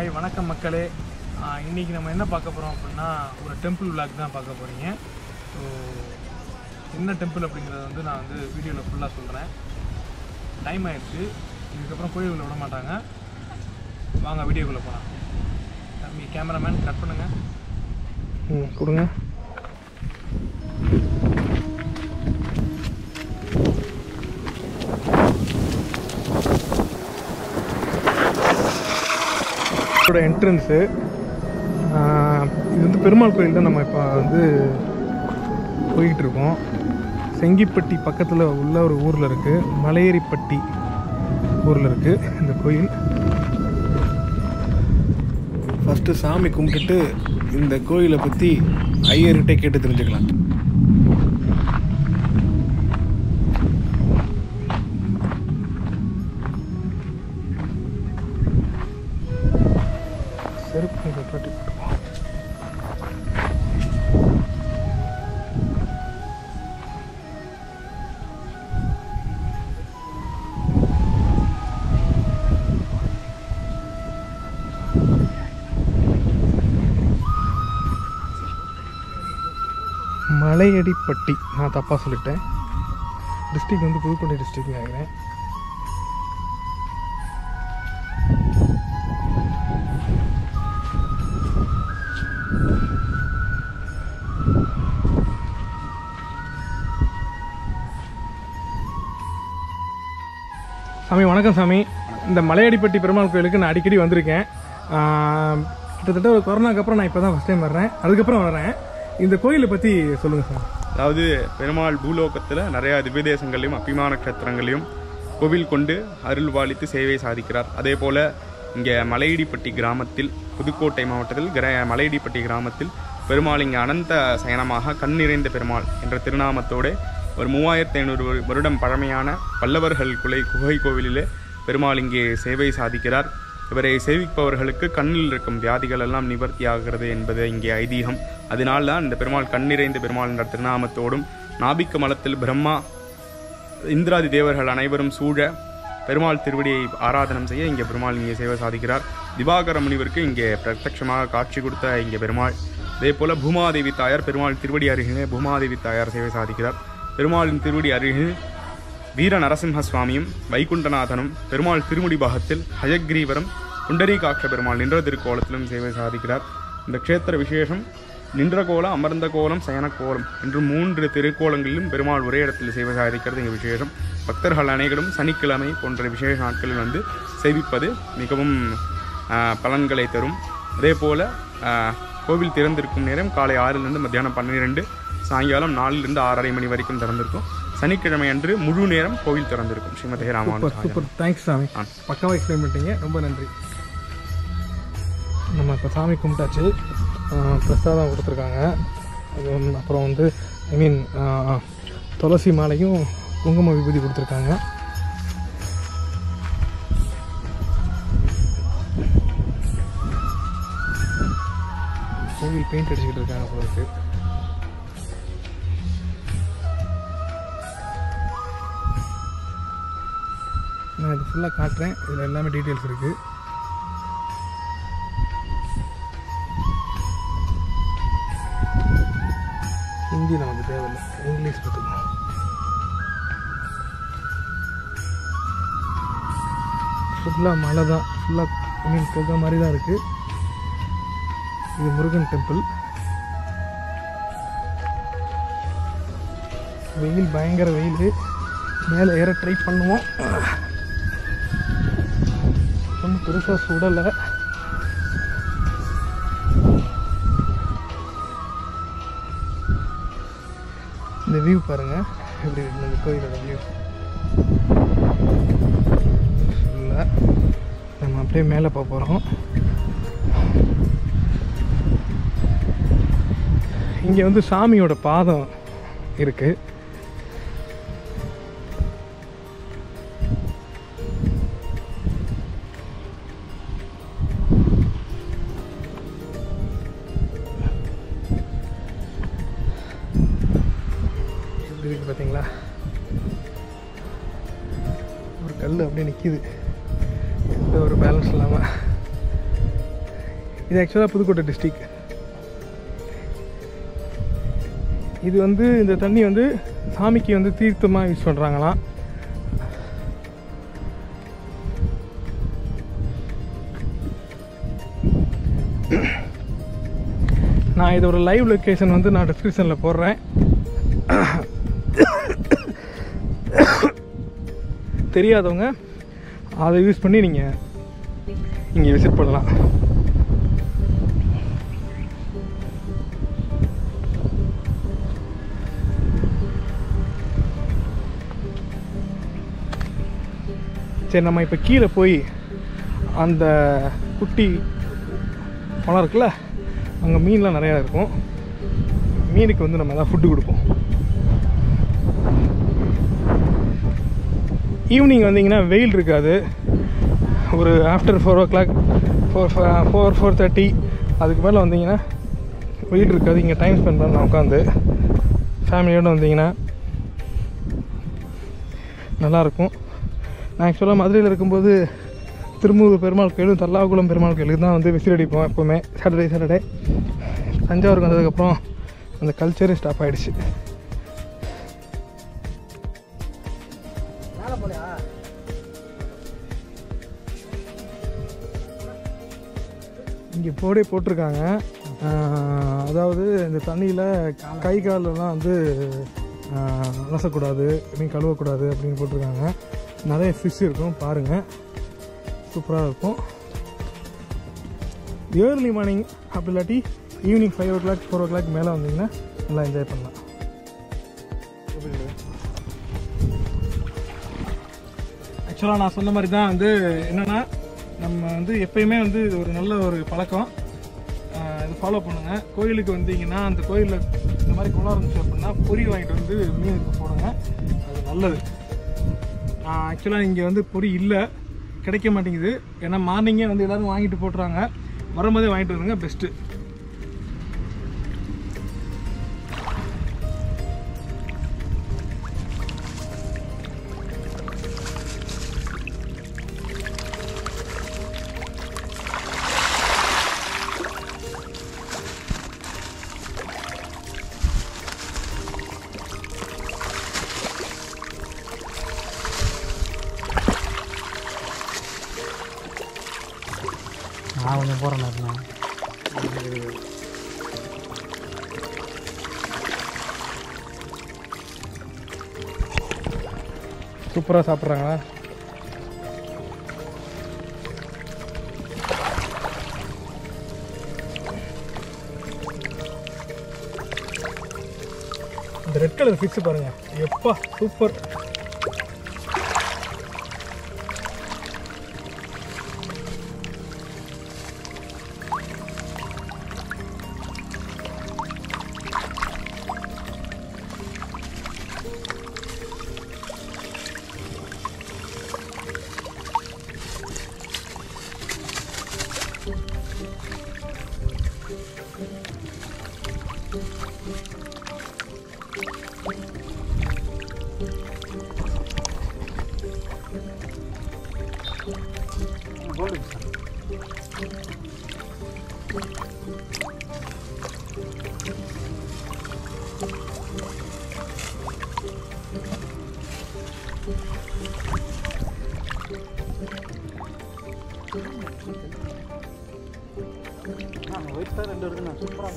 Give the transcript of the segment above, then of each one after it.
Hi வணக்கம் மக்களே. இன்றைக்கி நம்ம என்ன பார்க்க போகிறோம் அப்படின்னா ஒரு டெம்பிள் விளாக் தான் பார்க்க போகிறீங்க. ஸோ என்ன டெம்பிள் அப்படிங்கிறத வந்து நான் வந்து வீடியோவில் ஃபுல்லாக சொல்கிறேன். டைம் ஆயிடுச்சு, இதுக்கப்புறம் கோயிலுக்குள்ள விட மாட்டாங்க. வாங்க வீடியோக்குள்ளே போகலாம். தம்பி கேமராமேன் கட் பண்ணுங்கள். கொடுங்க. என்ட்ரன்ஸு இது வந்து பெருமாள் கோயில் தான். நம்ம இப்போ வந்து போய்கிட்டு இருக்கோம். செங்கிப்பட்டி பக்கத்தில் உள்ள ஒரு ஊரில் இருக்குது, மலையேறிப்பட்டி ஊரில் இருக்குது இந்த கோயில். ஃபஸ்ட்டு சாமி கும்பிட்டுட்டு இந்த கோயிலை பற்றி ஐயர்கிட்ட கேட்டு தெரிஞ்சுக்கலாம். செருப்பு கட்டி போட்டுப்போம். மலையடிப்பட்டி, நான் தப்பாக சொல்லிட்டேன். டிஸ்ட்ரிக்ட் வந்து புதுக்கோட்டை டிஸ்ட்ரிக்ட் நினைக்கிறேன். சாமி வணக்கம் சாமி. இந்த மலையடிப்பட்டி பெருமாள் கோயிலுக்கு நான் அடிக்கடி வந்திருக்கேன். கிட்டத்தட்ட ஒரு கொரோனாக்கு அப்புறம் நான் இப்போ தான் ஃபஸ்ட் டைம் வர்றேன். அதுக்கப்புறம் வர்றேன். இந்த கோயிலை பற்றி சொல்லுங்கள் சார். அதாவது பெருமாள் பூலோகத்தில் நிறையா திவ்யதேசங்களையும் அபிமான நட்சத்திரங்களையும் கோவில் கொண்டு அருள் பாலித்து சேவை சாதிக்கிறார். அதே போல் இங்கே மலையடிப்பட்டி கிராமத்தில், புதுக்கோட்டை மாவட்டத்தில் மலையடிப்பட்டி கிராமத்தில் பெருமாள் இங்கே அனந்த சயனமாக கண் நிறைந்த பெருமாள் என்ற திருநாமத்தோடு ஒரு 3500 வருடம் பழமையான பல்லவர்கள் குகை கோவிலிலே பெருமாள் இங்கே சேவை சாதிக்கிறார். இவரை சேவிப்பவர்களுக்கு கண்ணில் இருக்கும் வியாதிகள் எல்லாம் நிவர்த்தி ஆகிறது என்பது இங்கே ஐதீகம். அதனால்தான் இந்த பெருமாள் கண் நிறைந்த பெருமாள் என்ற திருநாமத்தோடும் நாபிக்க மலத்தில் பிரம்மா இந்திராதி தேவர்கள் அனைவரும் சூழ பெருமாள் திருவடியை ஆராதனம் செய்ய இங்கே பெருமாள் இங்கே சேவை சாதிக்கிறார். திவாகர முனிவருக்கு இங்கே பிரத்யட்சமாக காட்சி கொடுத்த இங்கே பெருமாள். அதே போல பூமாதேவி தாயார் பெருமாள் திருவடி அருகிலே பூமாதேவி தாயார் சேவை சாதிக்கிறார். பெருமாளின் திருவடி அருகில் வீர நரசிம்ம சுவாமியும் வைகுண்டநாதனும் பெருமாள் திருமுடி பாகத்தில் ஹயக்ரீவரும் புண்டரீகாட்ச பெருமாள் நின்ற திருக்கோலத்திலும் சேவை சாதிக்கிறார். இந்த க்ஷேத்திர விசேஷம் நின்ற கோலம், அமர்ந்த கோலம், சயன கோலம் என்று 3 திருக்கோலங்களிலும் பெருமாள் ஒரே இடத்தில் சேவை சாதிக்கிறது இங்கே விசேஷம். பக்தர்கள் அனைவரும் சனிக்கிழமை போன்ற விசேஷ நாட்களில் வந்து சேவிப்பது மிகவும் பலன்களை தரும். அதே போல் கோவில் திறந்திருக்கும் நேரம் காலை 6 மத்தியானம் 12, சாயங்காலம் 4 6:30 மணி வரைக்கும் திறந்திருக்கும். சனிக்கிழமை அன்று முழு நேரம் கோவில் திறந்திருக்கும். ஸ்ரீமதே ராமானுஜ. சூப்பர், தேங்க்ஸ் சாமி. பக்காவாக எக்ஸ்பிளைன் பண்ணிட்டீங்க, ரொம்ப நன்றி. நம்ம இப்போ சாமி கும்பிட்டாச்சு, பிரசாதம் கொடுத்துருக்காங்க. அது அப்புறம் வந்து துளசி மாலையும் குங்கும விபூதி கொடுத்துருக்காங்க. கோவில் பெயிண்ட் அடிச்சுக்கிட்டு இருக்காங்க போல. நான் இது ஃபுல்லாக காட்டுறேன். இதில் எல்லாமே டீட்டெயில்ஸ் இருக்குது. ஹிந்தி நமக்கு தேவையில்லை, இங்கிலீஷ் பார்த்துக்கணும். ஃபுல்லாக மழை தான், ஃபுல்லாக புகை மாதிரி தான் இருக்குது. இது முருகன் டெம்பிள். வெயில் பயங்கர வெயில். மேலே ஏற ட்ரை பண்ணுவோம். ஒன்றும் பெருசாக சுடலை. இந்த வியூ பாருங்கள் எப்படி இருக்கு இந்த கோயிலோட வியூ. ஃபுல்லாக நம்ம அப்படியே மேலே போக போகிறோம். இங்கே வந்து சாமியோட பாதம் இருக்குது. பார்த்தீங்களா, ஒரு கல் அப்படியே நிற்கிது, எந்த ஒரு பேலன்ஸ் இல்லாமல். இது ஆக்சுவலாக புதுக்கோட்டை டிஸ்ட்ரிக். இது வந்து இந்த தண்ணி வந்து சாமிக்கு வந்து தீர்த்தமாக யூஸ் பண்ணுறாங்களாம். நான் இதோட லைவ் லொக்கேஷன் வந்து நான் டிஸ்கிரிப்ஷனில் போடுறேன். தெரியாதவங்க அதை யூஸ் பண்ணி நீங்கள் இங்கே விசிட் பண்ணலாம். சரி, நம்ம இப்போ கீழே போய் அந்த குட்டி பணம் இருக்குல்ல, அங்கே மீன்லாம் நிறையா இருக்கும். மீனுக்கு வந்து நம்ம எதாவது ஃபுட்டு கொடுப்போம். ஈவினிங் வந்தீங்கன்னா வெயில் இருக்காது. ஒரு ஆஃப்டர் 4 o'clock 4:30 அதுக்கு மேலே வந்தீங்கன்னா வெயில் இருக்காது. இங்கே டைம் ஸ்பெண்ட் பண்ணலாம் உட்காந்து ஃபேமிலியோடு வந்தீங்கன்னா நல்லாயிருக்கும். நான் ஆக்சுவலாக மதுரையில் இருக்கும்போது திருமூர் பெருமாள் கோயிலும் தல்லாகுளம் பெருமாள் கோயிலுக்கு தான் வந்து விசில் அடிப்போம் எப்போவுமே சாட்டர்டே. தஞ்சாவூருக்கு வந்ததுக்கப்புறம் அந்த கல்ச்சரே ஸ்டாப் ஆகிடுச்சு. இங்கே போடே போட்டிருக்காங்க. அதாவது இந்த தண்ணியில் கை காலெல்லாம் வந்து அலசக்கூடாது, மீன் கழுவக்கூடாது அப்படின்னு போட்டிருக்காங்க. நிறைய ஃபிஷ் இருக்கும், பாருங்கள், சூப்பராக இருக்கும். ஏர்லி மார்னிங் அப்படி இல்லாட்டி ஈவினிங் 5 o'clock 4 o'clock மேலே வந்தீங்கன்னா நல்லா என்ஜாய் பண்ணலாம். ஆக்சுவலாக நான் சொன்ன மாதிரி தான் வந்து என்னென்னா, நம்ம வந்து எப்பயுமே வந்து இது ஒரு நல்ல ஒரு பழக்கம், இது ஃபாலோ பண்ணுங்கள். கோயிலுக்கு வந்தீங்கன்னா அந்த கோயிலில் இந்த மாதிரி குளம் இருந்துச்சு அப்படின்னா பொரி வாங்கிட்டு வந்து மீனுக்கு போடுங்க, அது நல்லது. ஆக்சுவலாக இங்கே வந்து பொரி இல்லை, கிடைக்க மாட்டேங்குது. ஏன்னா மார்னிங்கே வந்து எல்லோரும் வாங்கிட்டு போட்டுறாங்க. வரும்போதே வாங்கிட்டு வந்துங்க, பெஸ்ட்டு. நான் கொஞ்சம் போகிறேன். சூப்பராக சாப்பிட்றாங்களா? இந்த ரெட் கலர் ஃபிஷ் பாருங்கள், எப்பா சூப்பர்.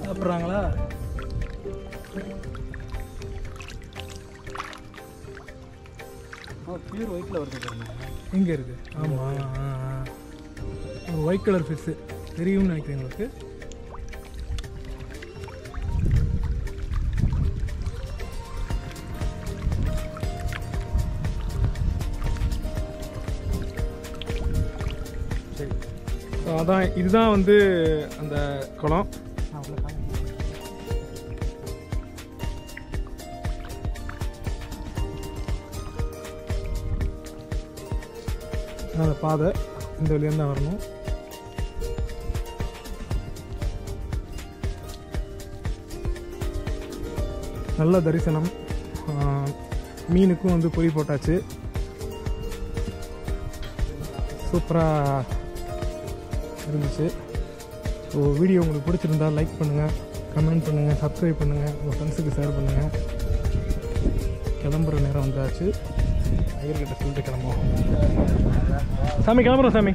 சாப்பிட்றாங்களா? பியூர் ஒயிட்டில் வருது. எங்கே இருக்குது? ஆமாம், ஒரு ஒயிட் கலர் ஃபிஷ்ஷு தெரியும்னு நினைக்கிறேன் உங்களுக்கு. சரி, அதான் இதுதான் வந்து அந்த குளம். அந்த பாதை இந்த வழியாக தான் வரணும். நல்ல தரிசனம். மீனுக்கும் வந்து பொறி போட்டாச்சு, சூப்பராக இருந்துச்சு. ஸோ வீடியோ உங்களுக்கு பிடிச்சிருந்தா லைக் பண்ணுங்கள், கமெண்ட் பண்ணுங்கள், சப்ஸ்கிரைப் பண்ணுங்கள், உங்கள் ஃப்ரெண்ட்ஸுக்கு ஷேர் பண்ணுங்கள். கிளம்புற நேரம் வந்தாச்சு. ஐயர்கிட்ட சொல்லிட்டு கிளம்புவோம். சாமி கிளம்புறோம் சாமி.